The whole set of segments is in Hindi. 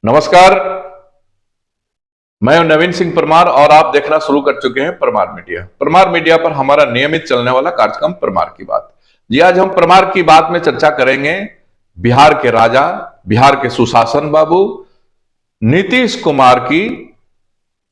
नमस्कार। मैं नवीन सिंह परमार और आप देखना शुरू कर चुके हैं परमार मीडिया। परमार मीडिया पर हमारा नियमित चलने वाला कार्यक्रम परमार की बात। जी, आज हम परमार की बात में चर्चा करेंगे बिहार के राजा, बिहार के सुशासन बाबू नीतीश कुमार की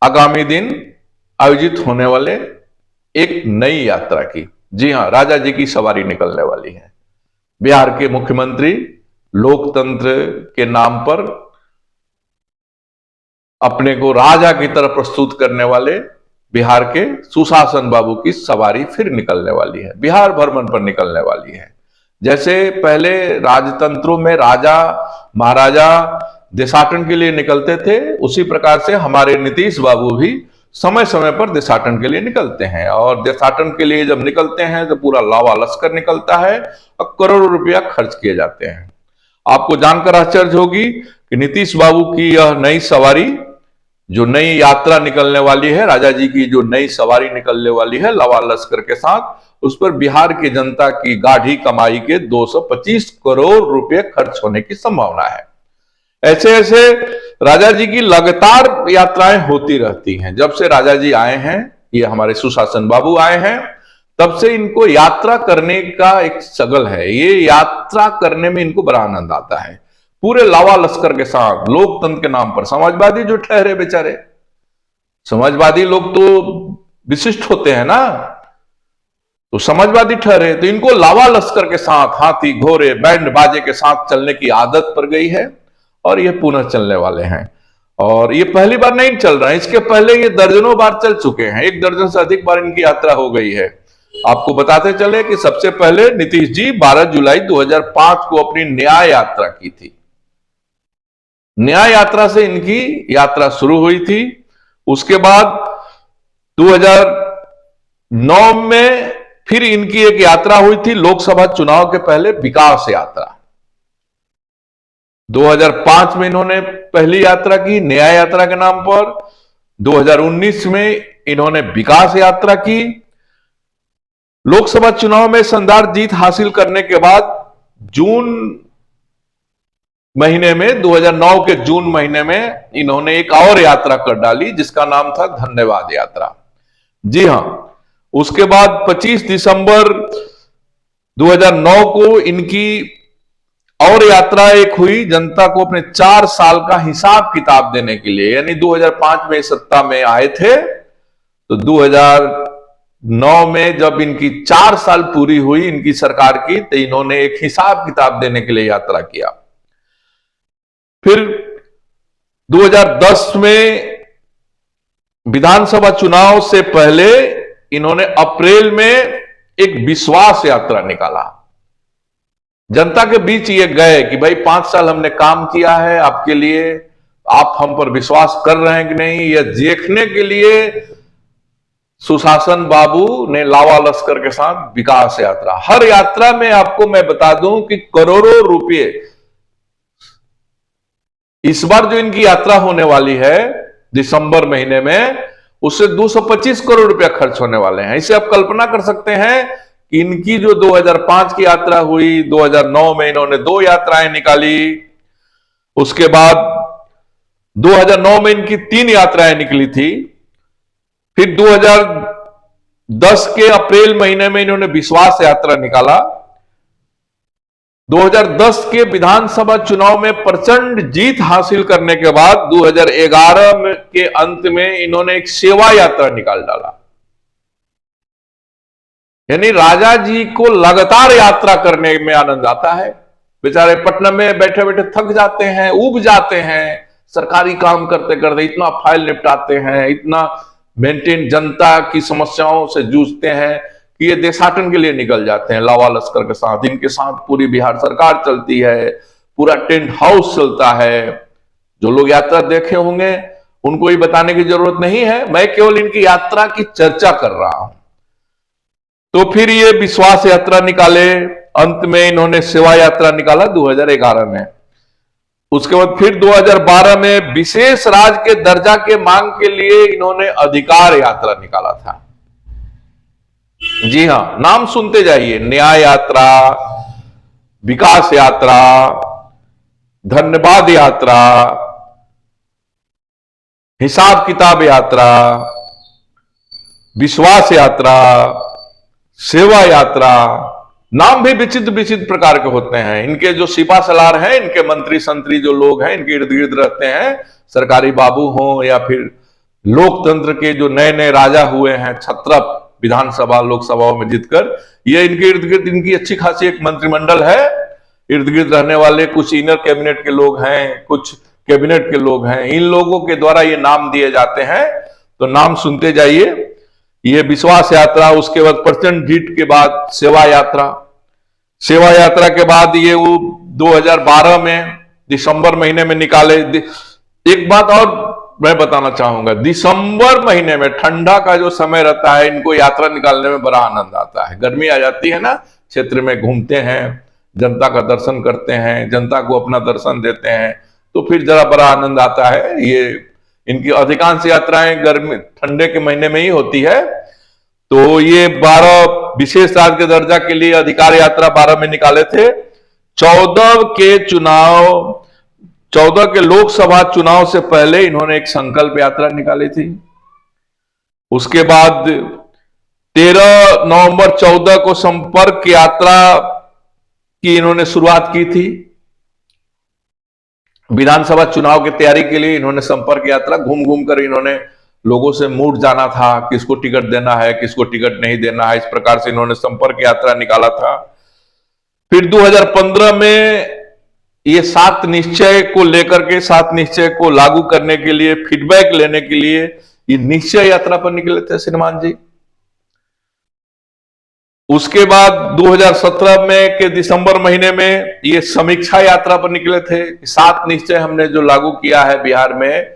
आगामी दिन आयोजित होने वाले एक नई यात्रा की। जी हां, राजा जी की सवारी निकलने वाली है। बिहार के मुख्यमंत्री लोकतंत्र के नाम पर अपने को राजा की तरह प्रस्तुत करने वाले बिहार के सुशासन बाबू की सवारी फिर निकलने वाली है, बिहार भ्रमण पर निकलने वाली है। जैसे पहले राजतंत्रों में राजा महाराजा देशाटन के लिए निकलते थे, उसी प्रकार से हमारे नीतीश बाबू भी समय समय पर देशाटन के लिए निकलते हैं। और देशाटन के लिए जब निकलते हैं तो पूरा लावा लश्कर निकलता है और करोड़ों रुपया खर्च किए जाते हैं। आपको जानकर आश्चर्य होगी कि नीतीश बाबू की यह नई सवारी, जो नई यात्रा निकलने वाली है, राजा जी की जो नई सवारी निकलने वाली है लावा लश्कर के साथ, उस पर बिहार की जनता की गाढ़ी कमाई के 225 करोड़ रुपए खर्च होने की संभावना है। ऐसे ऐसे राजा जी की लगातार यात्राएं होती रहती हैं। जब से राजा जी आए हैं, ये हमारे सुशासन बाबू आए हैं, तब से इनको यात्रा करने का एक सगल है। ये यात्रा करने में इनको बड़ा आनंद आता है, पूरे लावा लश्कर के साथ, लोकतंत्र के नाम पर। समाजवादी जो ठहरे बेचारे, समाजवादी लोग तो विशिष्ट होते हैं ना, तो समाजवादी ठहरे, तो इनको लावा लश्कर के साथ हाथी घोड़े बैंड बाजे के साथ चलने की आदत पड़ गई है और ये पुनः चलने वाले हैं। और ये पहली बार नहीं चल रहा है, इसके पहले ये दर्जनों बार चल चुके हैं, 1 दर्जन से अधिक बार इनकी यात्रा हो गई है। आपको बताते चले कि सबसे पहले नीतीश जी 12 जुलाई 2005 को अपनी न्याय यात्रा की थी। न्याय यात्रा से इनकी यात्रा शुरू हुई थी। उसके बाद 2009 में फिर इनकी एक यात्रा हुई थी लोकसभा चुनाव के पहले, विकास यात्रा। 2005 में इन्होंने पहली यात्रा की न्याय यात्रा के नाम पर। 2019 में इन्होंने विकास यात्रा की। लोकसभा चुनाव में शानदार जीत हासिल करने के बाद जून महीने में, 2009 के जून महीने में इन्होंने एक और यात्रा कर डाली जिसका नाम था धन्यवाद यात्रा। जी हां, उसके बाद 25 दिसंबर 2009 को इनकी और यात्रा एक हुई, जनता को अपने 4 साल का हिसाब किताब देने के लिए। यानी 2005 में सत्ता में आए थे, तो 2009 में जब इनकी 4 साल पूरी हुई इनकी सरकार की, तो इन्होंने एक हिसाब किताब देने के लिए यात्रा किया। फिर 2010 में विधानसभा चुनाव से पहले इन्होंने अप्रैल में एक विश्वास यात्रा निकाला। जनता के बीच ये गए कि भाई 5 साल हमने काम किया है आपके लिए, आप हम पर विश्वास कर रहे हैं कि नहीं, यह देखने के लिए सुशासन बाबू ने लावा लश्कर के साथ विकास यात्रा। हर यात्रा में आपको मैं बता दूं कि करोड़ों रुपए, इस बार जो इनकी यात्रा होने वाली है दिसंबर महीने में, उससे 225 करोड़ रुपया खर्च होने वाले हैं। इसे आप कल्पना कर सकते हैं कि इनकी जो 2005 की यात्रा हुई, 2009 में इन्होंने 2 यात्राएं निकाली। उसके बाद 2009 में इनकी 3 यात्राएं निकली थी। फिर 2010 के अप्रैल महीने में इन्होंने विश्वास यात्रा निकाला। 2010 के विधानसभा चुनाव में प्रचंड जीत हासिल करने के बाद 2011 के अंत में इन्होंने एक सेवा यात्रा निकाल डाला। यानी राजा जी को लगातार यात्रा करने में आनंद आता है। बेचारे पटना में बैठे बैठे थक जाते हैं, उब जाते हैं, सरकारी काम करते करते इतना फाइल निपटाते हैं, इतना मेंटेन, जनता की समस्याओं से जूझते हैं कि ये देशाटन के लिए निकल जाते हैं लावा लश्कर के साथ। इनके साथ पूरी बिहार सरकार चलती है, पूरा टेंट हाउस चलता है। जो लोग यात्रा देखे होंगे उनको ये बताने की जरूरत नहीं है, मैं केवल इनकी यात्रा की चर्चा कर रहा हूं। तो फिर ये विश्वास यात्रा निकाले, अंत में इन्होंने सेवा यात्रा निकाला 2011 में। उसके बाद फिर 2012 में विशेष राज्य के दर्जा के मांग के लिए इन्होंने अधिकार यात्रा निकाला था। जी हां, नाम सुनते जाइए, न्याय यात्रा, विकास यात्रा, धन्यवाद यात्रा, हिसाब किताब यात्रा, विश्वास यात्रा, सेवा यात्रा, नाम भी विचित्र विचित्र प्रकार के होते हैं। इनके जो सिपा सलार हैं, इनके मंत्री संतरी जो लोग हैं, इनके इर्द गिर्द रहते हैं, सरकारी बाबू हों या फिर लोकतंत्र के जो नए नए राजा हुए हैं, छत्रप विधानसभा लोकसभाओं में जीतकर, ये इनके इर्द गिर्द इनकी अच्छी खासी एक मंत्रिमंडल है। इर्द गिर्द रहने वाले कुछ इनर कैबिनेट के लोग हैं, कुछ कैबिनेट के लोग हैं, इन लोगों के द्वारा ये नाम दिए जाते हैं। तो नाम सुनते जाइए। ये विश्वास यात्रा, उसके बाद प्रचंड जीत के बाद सेवा यात्रा, सेवा यात्रा के बाद ये वो 2012 में दिसंबर महीने में निकाले। एक बात और मैं बताना चाहूंगा, दिसंबर महीने में ठंडा का जो समय रहता है, इनको यात्रा निकालने में बड़ा आनंद आता है। गर्मी आ जाती है ना, क्षेत्र में घूमते हैं, जनता का दर्शन करते हैं, जनता को अपना दर्शन देते हैं, तो फिर जरा बड़ा आनंद आता है। ये इनकी अधिकांश यात्राएं गर्मी ठंडे के महीने में ही होती है। तो ये 12 विशेष राज्य के दर्जा के लिए अधिकार यात्रा 12 में निकाले थे। 14 के लोकसभा चुनाव से पहले इन्होंने एक संकल्प यात्रा निकाली थी। उसके बाद 13 नवंबर 14 को संपर्क यात्रा की इन्होंने शुरुआत की थी। विधानसभा चुनाव की तैयारी के लिए इन्होंने संपर्क यात्रा घूम घूम कर इन्होंने लोगों से मूड जाना था, किसको टिकट देना है, किसको टिकट नहीं देना है। इस प्रकार से इन्होंने संपर्क यात्रा निकाला था। फिर 2015 में ये 7 निश्चय को लेकर के, 7 निश्चय को लागू करने के लिए, फीडबैक लेने के लिए ये निश्चय यात्रा पर निकले थे श्रीमान जी। उसके बाद 2017 में के दिसंबर महीने में ये समीक्षा यात्रा पर निकले थे। 7 निश्चय हमने जो लागू किया है बिहार में,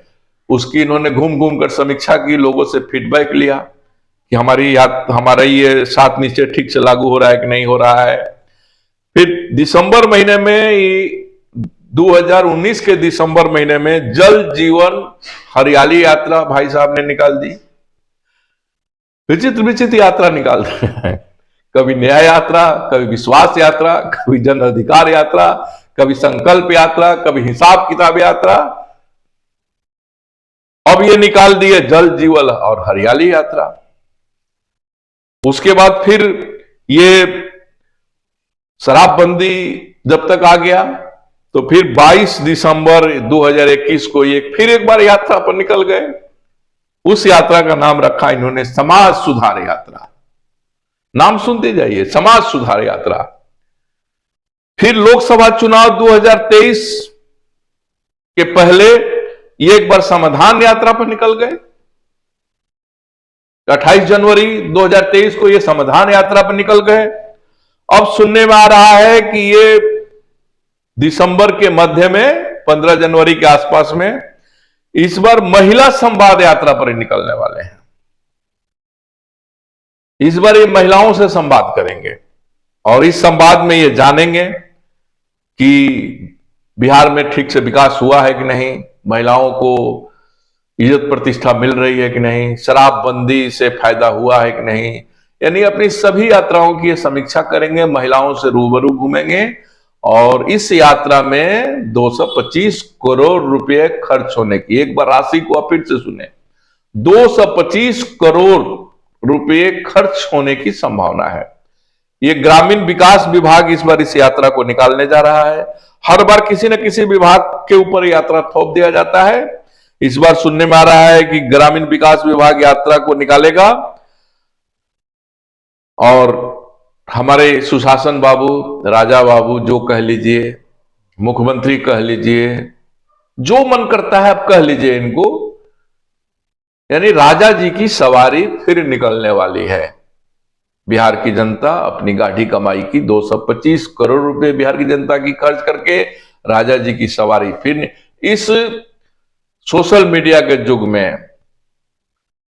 उसकी इन्होंने घूम घूम कर समीक्षा की, लोगों से फीडबैक लिया कि हमारा ये 7 निश्चय ठीक से लागू हो रहा है कि नहीं हो रहा है। फिर दिसंबर महीने में 2019 के दिसंबर महीने में जल जीवन हरियाली यात्रा भाई साहब ने निकाल दी। विचित्र विचित्र यात्रा निकाल रहे हैं, कभी न्याय यात्रा, कभी विश्वास यात्रा, कभी जन अधिकार यात्रा, कभी संकल्प यात्रा, कभी हिसाब किताब यात्रा। अब ये निकाल दिए जल जीवन और हरियाली यात्रा। उसके बाद फिर ये शराबबंदी जब तक आ गया, तो फिर 22 दिसंबर 2021 को ये फिर एक बार यात्रा पर निकल गए। उस यात्रा का नाम रखा इन्होंने समाज सुधार यात्रा। नाम सुनते जाइए, समाज सुधार यात्रा। फिर लोकसभा चुनाव 2023 के पहले ये एक बार समाधान यात्रा पर निकल गए। 28 जनवरी 2023 को ये समाधान यात्रा पर निकल गए। अब सुनने में आ रहा है कि ये दिसंबर के मध्य में, 15 जनवरी के आसपास में, इस बार महिला संवाद यात्रा पर निकलने वाले हैं। इस बार ये महिलाओं से संवाद करेंगे और इस संवाद में ये जानेंगे कि बिहार में ठीक से विकास हुआ है कि नहीं, महिलाओं को इज्जत प्रतिष्ठा मिल रही है कि नहीं, शराबबंदी से फायदा हुआ है कि नहीं। यानी अपनी सभी यात्राओं की समीक्षा करेंगे, महिलाओं से रूबरू घूमेंगे। और इस यात्रा में 225 करोड़ रुपए खर्च होने की, एक बार राशि को आप फिर से सुने, 225 करोड़ रुपए खर्च होने की संभावना है। ये ग्रामीण विकास विभाग इस बार इस यात्रा को निकालने जा रहा है। हर बार किसी न किसी विभाग के ऊपर यात्रा थोप दिया जाता है। इस बार सुनने में आ रहा है कि ग्रामीण विकास विभाग यात्रा को निकालेगा और हमारे सुशासन बाबू, राजा बाबू, जो कह लीजिए, मुख्यमंत्री कह लीजिए, जो मन करता है आप कह लीजिए इनको, यानी राजा जी की सवारी फिर निकलने वाली है। बिहार की जनता अपनी गाढ़ी कमाई की 225 करोड़ रुपए बिहार की जनता की खर्च करके राजा जी की सवारी फिर, इस सोशल मीडिया के युग में,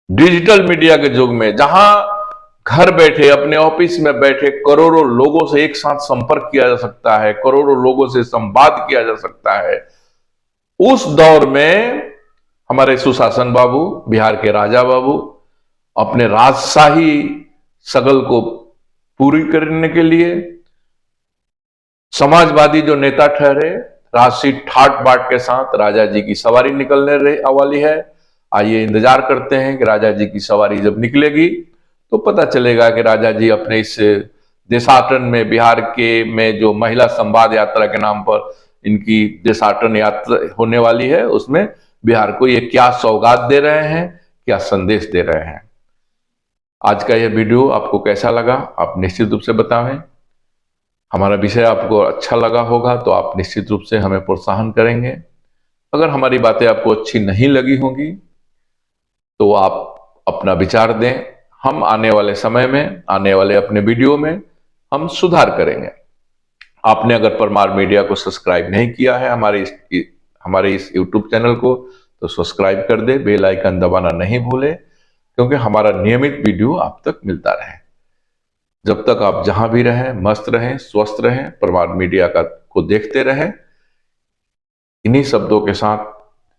डिजिटल मीडिया के युग में, जहां घर बैठे अपने ऑफिस में बैठे करोड़ों लोगों से एक साथ संपर्क किया जा सकता है, करोड़ों लोगों से संवाद किया जा सकता है, उस दौर में हमारे सुशासन बाबू, बिहार के राजा बाबू, अपने राजशाही सगल को पूरी करने के लिए समाजवादी जो नेता ठहरे, राजसी ठाट बाट के साथ राजा जी की सवारी निकलने वाली है। आइए इंतजार करते हैं कि राजा जी की सवारी जब निकलेगी तो पता चलेगा कि राजा जी अपने इस देशाटन में, बिहार के में जो महिला संवाद यात्रा के नाम पर इनकी देशाटन यात्रा होने वाली है, उसमें बिहार को ये क्या सौगात दे रहे हैं, क्या संदेश दे रहे हैं। आज का यह वीडियो आपको कैसा लगा आप निश्चित रूप से बताएं। हमारा विषय आपको अच्छा लगा होगा तो आप निश्चित रूप से हमें प्रोत्साहन करेंगे। अगर हमारी बातें आपको अच्छी नहीं लगी होंगी तो आप अपना विचार दें। हम आने वाले समय में, आने वाले अपने वीडियो में हम सुधार करेंगे। आपने अगर परमार मीडिया को सब्सक्राइब नहीं किया है, हमारे इस YouTube चैनल को, तो सब्सक्राइब कर दे, बेल आइकन दबाना नहीं भूले, क्योंकि हमारा नियमित वीडियो आप तक मिलता रहे। जब तक आप जहां भी रहें, मस्त रहें, स्वस्थ रहें, परमार मीडिया को देखते रहें। इन्हीं शब्दों के साथ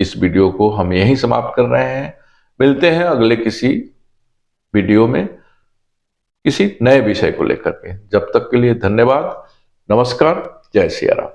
इस वीडियो को हम यहीं समाप्त कर रहे हैं। मिलते हैं अगले किसी वीडियो में किसी नए विषय को लेकर के। जब तक के लिए धन्यवाद, नमस्कार, जय सिया राम।